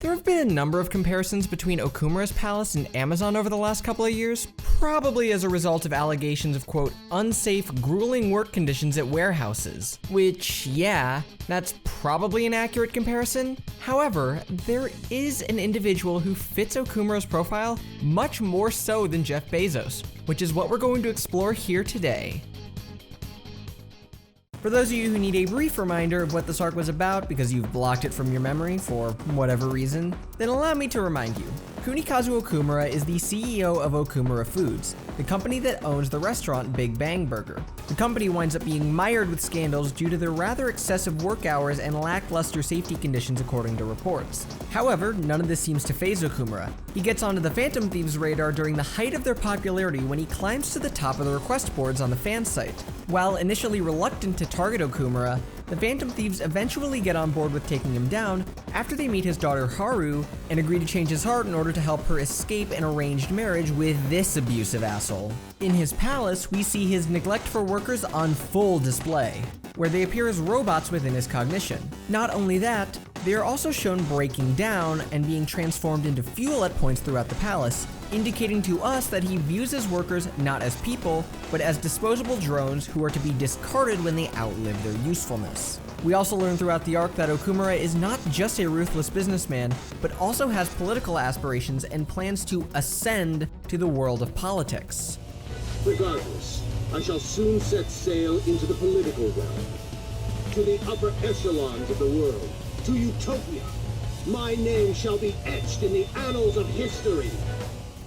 There have been a number of comparisons between Okumura's palace and Amazon over the last couple of years, probably as a result of allegations of, quote, unsafe, grueling work conditions at warehouses. Which, yeah, that's probably an accurate comparison. However, there is an individual who fits Okumura's profile much more so than Jeff Bezos, which is what we're going to explore here today. For those of you who need a brief reminder of what this arc was about because you've blocked it from your memory for whatever reason, then allow me to remind you. Kunikazu Okumura is the CEO of Okumura Foods, the company that owns the restaurant Big Bang Burger. The company winds up being mired with scandals due to their rather excessive work hours and lackluster safety conditions according to reports. However, none of this seems to faze Okumura. He gets onto the Phantom Thieves' radar during the height of their popularity when he climbs to the top of the request boards on the fan site. While initially reluctant to target Okumura, the Phantom Thieves eventually get on board with taking him down after they meet his daughter Haru and agree to change his heart in order to help her escape an arranged marriage with this abusive asshole. In his palace, we see his neglect for workers on full display, where they appear as robots within his cognition. Not only that, they are also shown breaking down and being transformed into fuel at points throughout the palace, indicating to us that he views his workers not as people, but as disposable drones who are to be discarded when they outlive their usefulness. We also learn throughout the arc that Okumura is not just a ruthless businessman, but also has political aspirations and plans to ascend to the world of politics. Regardless, I shall soon set sail into the political realm, to the upper echelons of the world, to Utopia. My name shall be etched in the annals of history.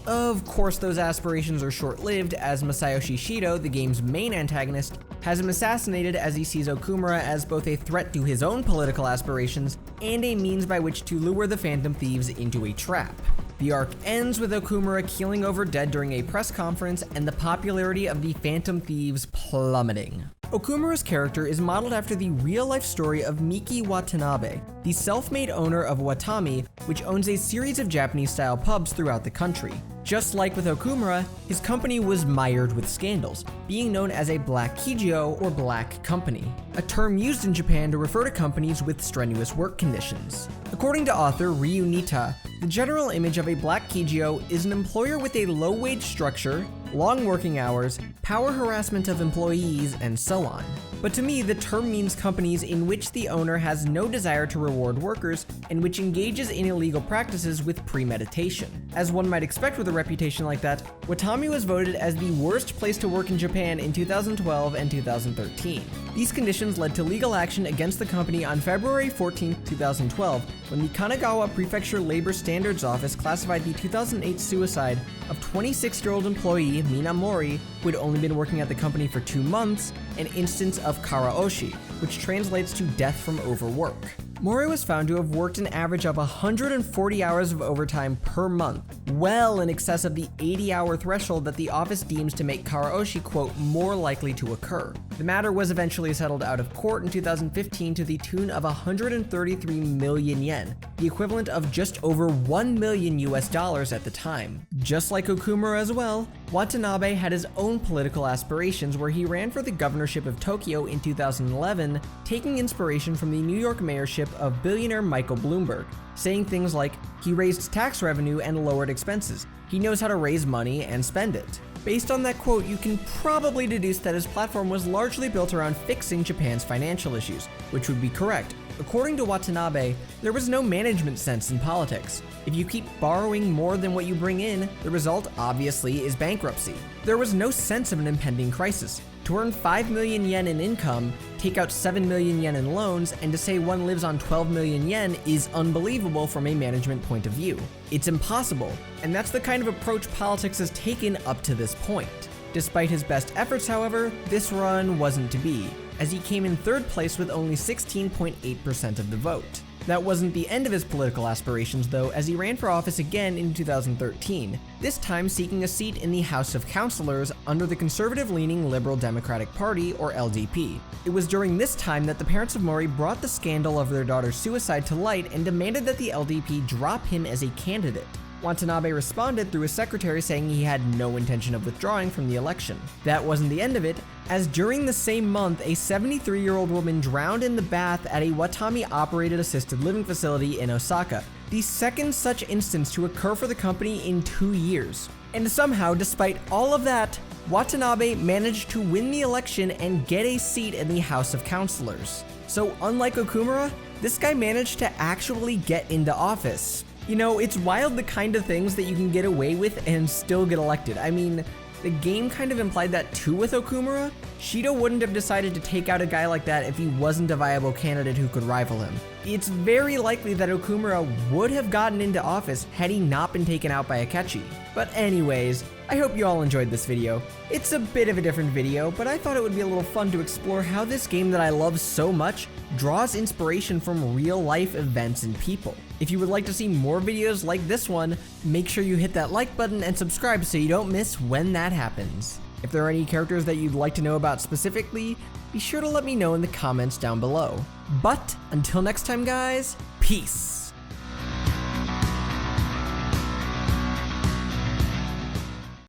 Of course, those aspirations are short-lived, as Masayoshi Shido, the game's main antagonist, has him assassinated as he sees Okumura as both a threat to his own political aspirations and a means by which to lure the Phantom Thieves into a trap. The arc ends with Okumura keeling over dead during a press conference and the popularity of the Phantom Thieves plummeting. Okumura's character is modeled after the real-life story of Miki Watanabe, the self-made owner of Watami, which owns a series of Japanese-style pubs throughout the country. Just like with Okumura, his company was mired with scandals, being known as a black kijio or black company, a term used in Japan to refer to companies with strenuous work conditions. According to author Ryu Nita, the general image of a black kijio is an employer with a low-wage structure, long working hours, power harassment of employees, and so on. But to me, the term means companies in which the owner has no desire to reward workers and which engages in illegal practices with premeditation. As one might expect with a reputation like that, Watami was voted as the worst place to work in Japan in 2012 and 2013. These conditions led to legal action against the company on February 14, 2012, when the Kanagawa Prefecture Labor Standards Office classified the 2008 suicide of 26-year-old employee Mina Mori, who had only been working at the company for 2 months, an instance of karaoshi, which translates to death from overwork. Mori was found to have worked an average of 140 hours of overtime per month, well in excess of the 80-hour threshold that the office deems to make karaoshi, quote, more likely to occur. The matter was eventually settled out of court in 2015 to the tune of 133 million yen, the equivalent of just over $1 million at the time. Just like Okumura as well, Watanabe had his own political aspirations where he ran for the governorship of Tokyo in 2011, taking inspiration from the New York mayorship of billionaire Michael Bloomberg, saying things like, he raised tax revenue and lowered expenses. He knows how to raise money and spend it. Based on that quote, you can probably deduce that his platform was largely built around fixing Japan's financial issues, which would be correct. According to Watanabe, there was no management sense in politics. If you keep borrowing more than what you bring in, the result obviously is bankruptcy. There was no sense of an impending crisis. To earn 5 million yen in income, take out 7 million yen in loans, and to say one lives on 12 million yen is unbelievable from a management point of view. It's impossible, and that's the kind of approach politics has taken up to this point. Despite his best efforts, however, this run wasn't to be, as he came in third place with only 16.8% of the vote. That wasn't the end of his political aspirations though, as he ran for office again in 2013, this time seeking a seat in the House of Councillors under the conservative-leaning Liberal Democratic Party, or LDP. It was during this time that the parents of Mori brought the scandal of their daughter's suicide to light and demanded that the LDP drop him as a candidate. Watanabe responded through his secretary saying he had no intention of withdrawing from the election. That wasn't the end of it, as during the same month, a 73-year-old woman drowned in the bath at a Watami-operated assisted living facility in Osaka, the second such instance to occur for the company in 2 years. And somehow, despite all of that, Watanabe managed to win the election and get a seat in the House of Councilors. So unlike Okumura, this guy managed to actually get into office. You know, it's wild the kind of things that you can get away with and still get elected. I mean, the game kind of implied that too with Okumura. Shido wouldn't have decided to take out a guy like that if he wasn't a viable candidate who could rival him. It's very likely that Okumura would have gotten into office had he not been taken out by Akechi. But anyways, I hope you all enjoyed this video. It's a bit of a different video, but I thought it would be a little fun to explore how this game that I love so much draws inspiration from real life events and people. If you would like to see more videos like this one, make sure you hit that like button and subscribe so you don't miss when that happens. If there are any characters that you'd like to know about specifically, be sure to let me know in the comments down below. But until next time guys, peace!